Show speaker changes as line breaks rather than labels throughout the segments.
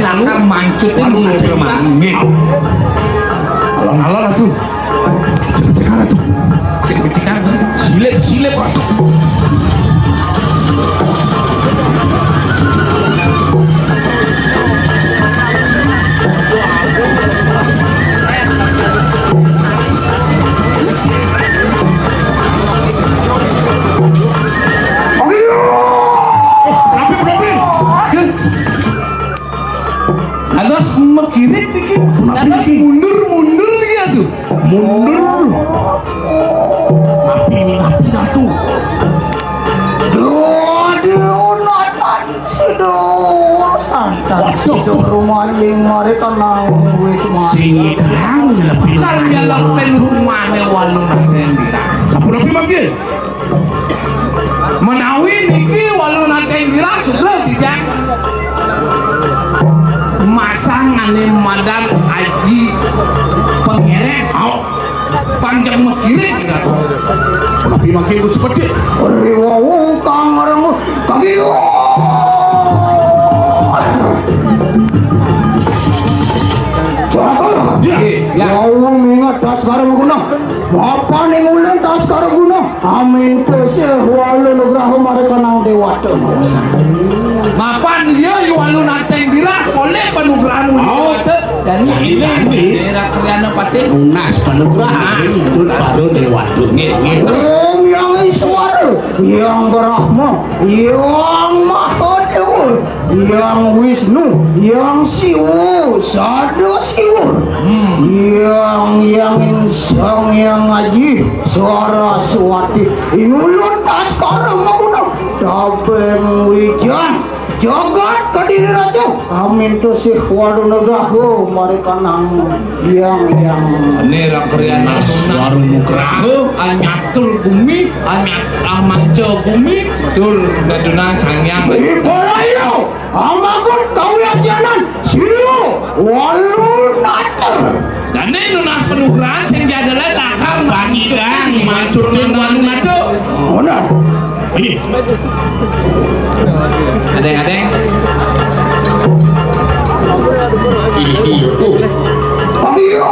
Dakar mancut
Walu permane. Alon-alon atuh. Cek-cekan atuh.
Cek-cekan.
Silep atuh.
Ada mekirit dikit, ada mundur gitu.
Mundur. Napi atuh.
Aduh, natan sidur santan sidur rumah yang mari tenang wis
Sidang lebih
Kan nyalapen rumahnya walu naten dira.
Sampun api manggil.
Menawi niki walu naten dira sudah tidak. Masangane madam aji pengerek panjang mekirit gitu.
Api manggil ku seperti.
riwau kang remu kaki Jaka,
Ya.
mau ingat dasar guna. Apa nih mulan dasar guna? Amin kesih walau nugrahu mereka nang dewata.
Mapan dia walu naten dira oleh penugrahan dan ini daerah Kriana Pati
Nas panugrahan itu baru lewat ngit.
Yang Iswara, yang Brahma, yang Mahadewa, yang Wisnu, yang Siwa, Sadasiwa, yang Insang, yang Aji, Saraswati, Inulun Taskara Maguna, Tabeng Wijan, Jagat Kadiri Raja, amin tuh si waduh negahu mereka nang yang
daerah Kriana
Suara nugrahu
anyatur bumi amanco bumi tur gadunan sangyang
Ipolayo, amagun kau yang jalan, silu, walu nata.
dan ini nuna penugrahan sing jadalah Dakar
Bangidang mancurnya walu nado.
Mana?
Ini
adeng
iyo tuh.
Ayo.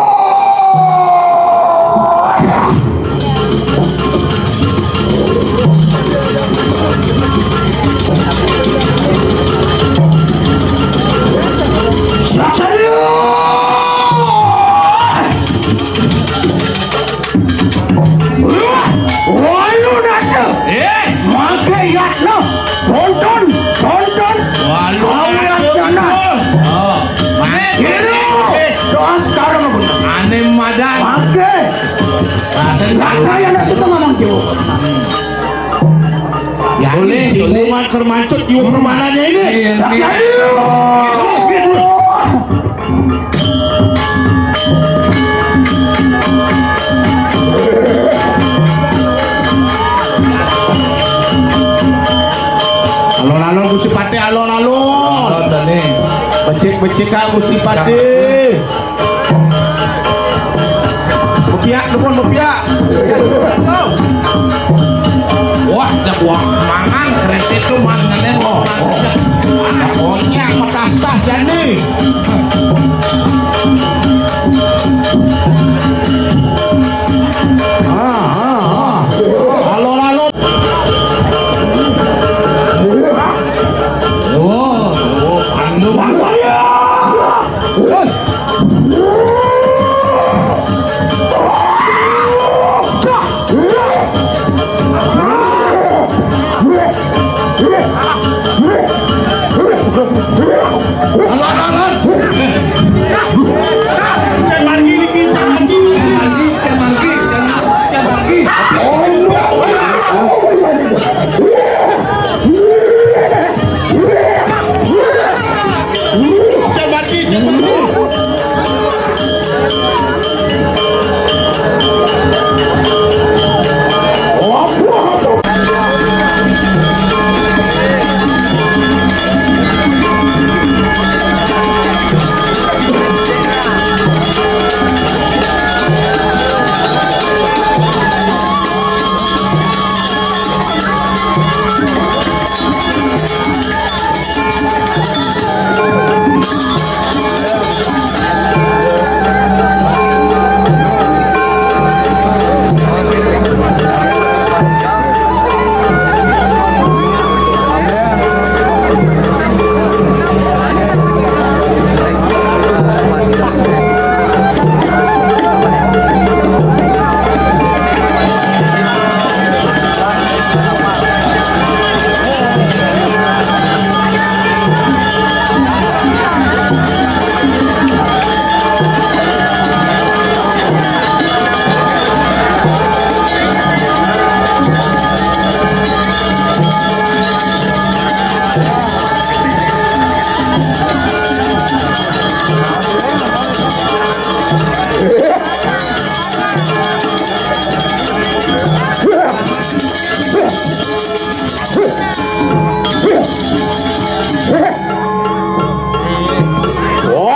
Walu nata. Maka yatna, tonton.
walu
Kau yang jalan. Hiru, doa sekarang maguna.
ane madan
Maka. Nggak kaya na kita ngomong jiwa.
ya
Boleh si umat kermancut jiwa permanannya ini. Alon-alon Gusti Pati, alon-alon. Becek-becek ka Gusti Pati. Bepiak, dukun bepiak.
wah dak wah mangan kereta itu manganen
Pokoknya metas-tas jadi. Alon-alon.
pandu
Alon-alon. Jangan gini, jangan gini. Coba di, coba di.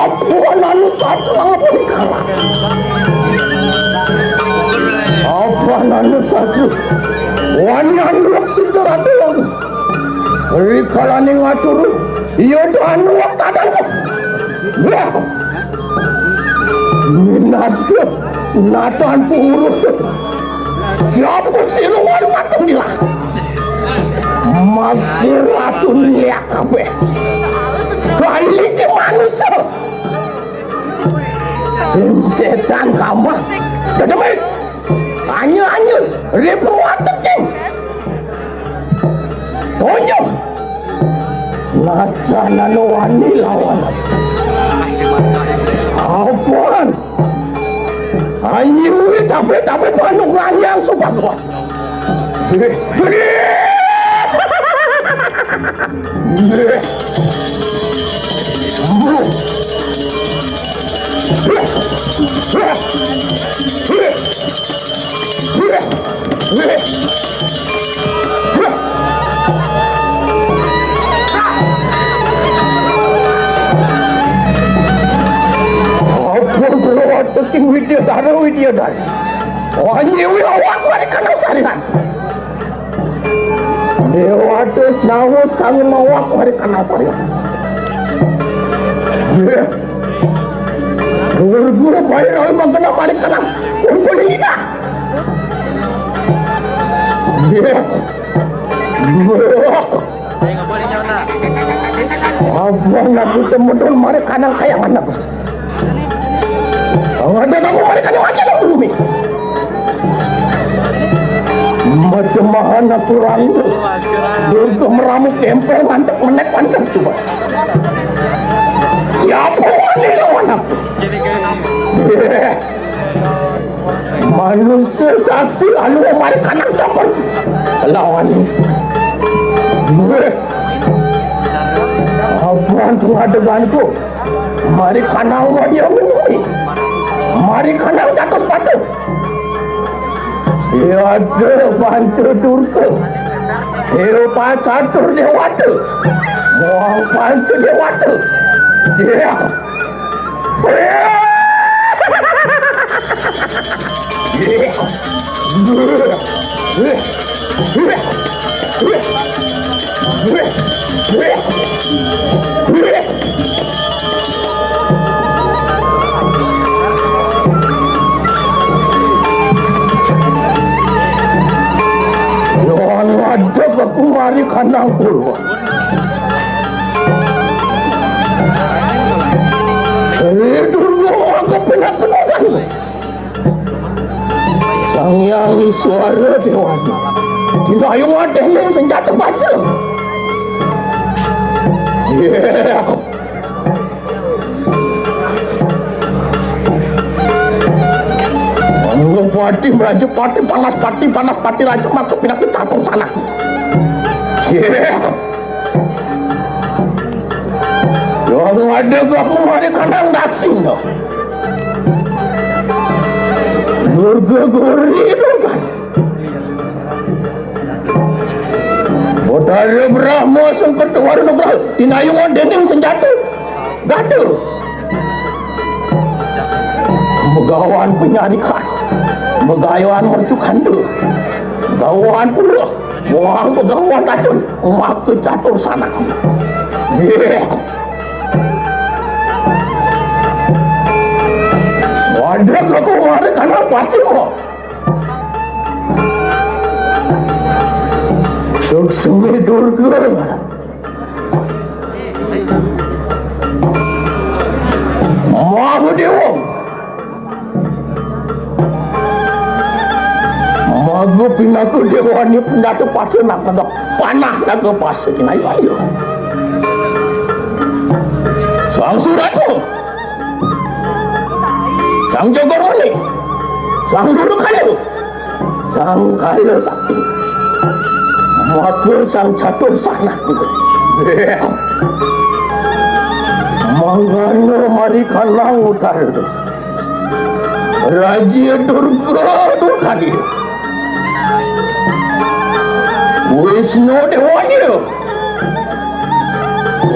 apa nanu satu apa kalah apa nanu satu wanyan lok sidarate lagi rikalane ngatur iya dan lok tadang ya minado natan purus siapa sih lu walu matang gila magratun liak kabeh kali ke manusia setan kamu dadamit anya ribu watekin onyo nacana no wani lawan apaan anyu tapi panuk ranyang sobat kuat Video dari wanyi awak mereka nasarihan dewa tes nawo sang mawak mereka nasarihan guru bayar oleh magana mereka nam kumpul kita apa nak ketemu dengan mereka nang kayak mana ada kamu mereka yang aja dong bumi macam-macam aturan itu meramu tempel mantap coba siapa wani lawan aku manusia satu lalu mereka nak cokor lawan apaan pengadeganku mari kanang wajah menunggu mari kanang jatuh sepatu ya ada bantu durka ya pacatur dewata mohon pancu dewata ya ada aku mari kanang purwa Durga aku benar-benar sang yang suara dewani dinayung ada yang senjata baca pati meraja pati panas pati raja maka pindah ke catur sana yang ada aku mari kandang dasing Durga-guri itu kan Bodara Brahma sengket warna Brahma dinayungan dending senjata gaduh megawan penyarikan megawan mercukan tu gawan pula wang pegawan tadun mak ke catur sana wadah aku mari kanang pasti mo Suksumi Durga Mahu dewa Mahu pinaku dewa ni pendatu pasir nak panah nak ke pasir naik ayo Sang Suratu Sang Jogoroni Sang Duru Kayu Sang Kayu Sakti Mahu sang catur sana Manggana mari kanang utara Raja Durga Durkadi Wisnu Dewani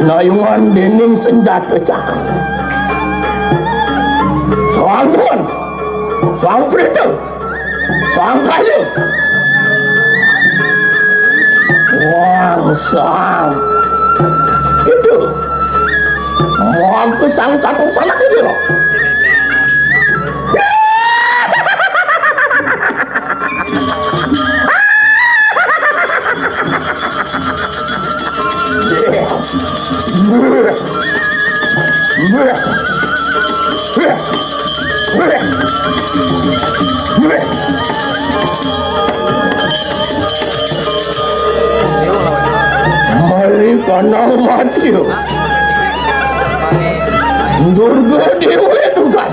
Nayungan dening senjata cakar
Soang nun, soang prito, soang kayu. Wah, sang itu mau ke sang catur sana itu loh. Mari kanang mati Durga Dewi Durga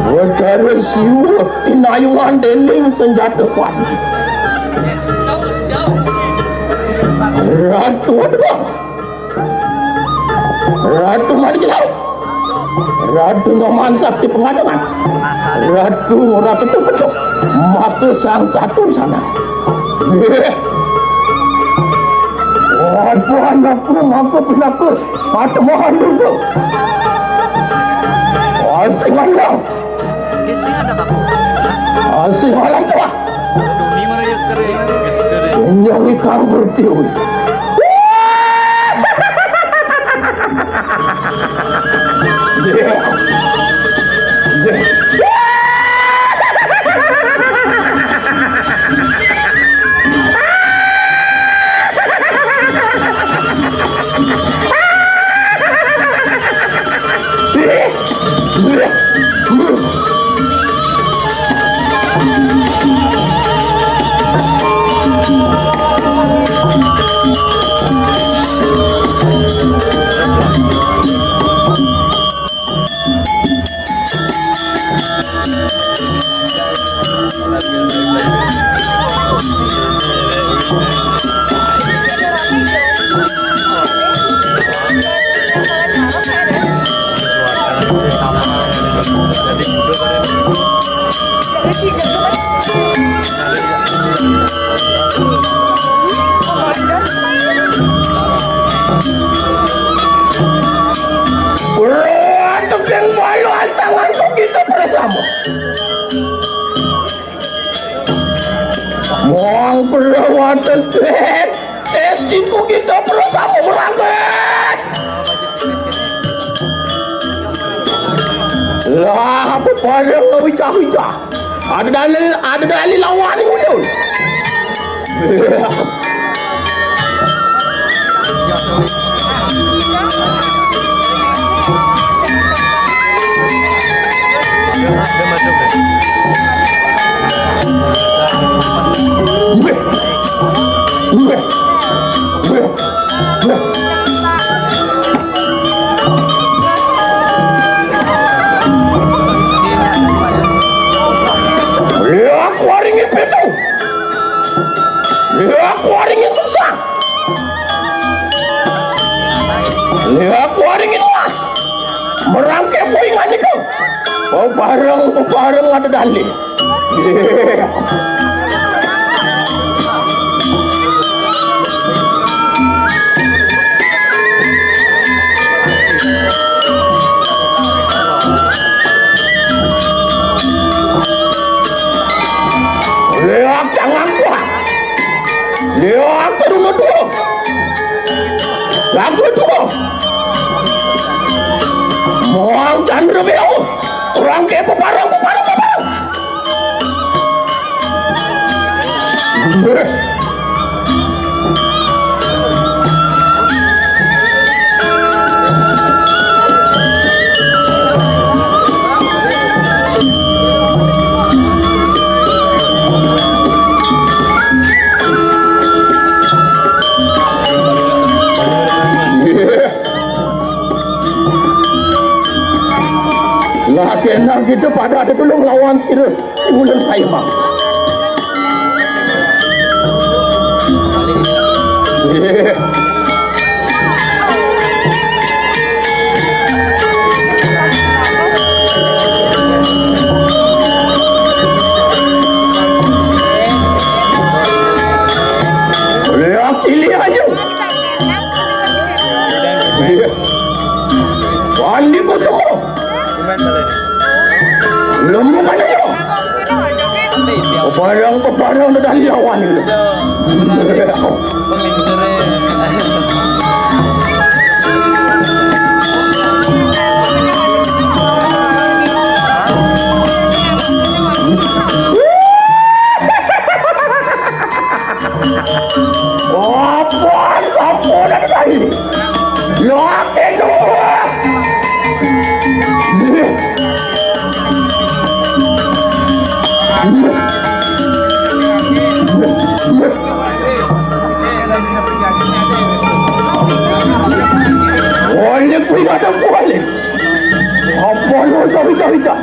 Wadara siwa inayungan dening senjata kuat Ratu Wadra Ratu Marjelau Ratu Noman Sakti Pengadangan Ratu Ngora Petuk-Petuk Maka sang catur sana Waduh anakku maka pinaku Mata mohon dulu Asing mandang Asing malam kuah Yang ikan bertiwi Mohon perawatan tes itu kita bersama merangkak. Lah apa pada ngewicah-wicah? Ada dalil lawan ni muncul. Aku waringin petu. Aku waringin susah. Aku waringin mas. Merangkai poingan itu. Oh bareng ada dalil. Lihat jangan kuat. Lihat turun dulu. Lagu dulu. Mohon Chandra Biru. Orang ke peparang. Lah kena kita pada ada dulu lawan sira bulan saya bang. Lihat pilih aja. Bandi ko semua. Lemu kan ayo. Kepadang dah lawan itu. Apaan sapu dah tadi? Loak itu. Boleh punya ada boleh. Apa lo sabita-bita?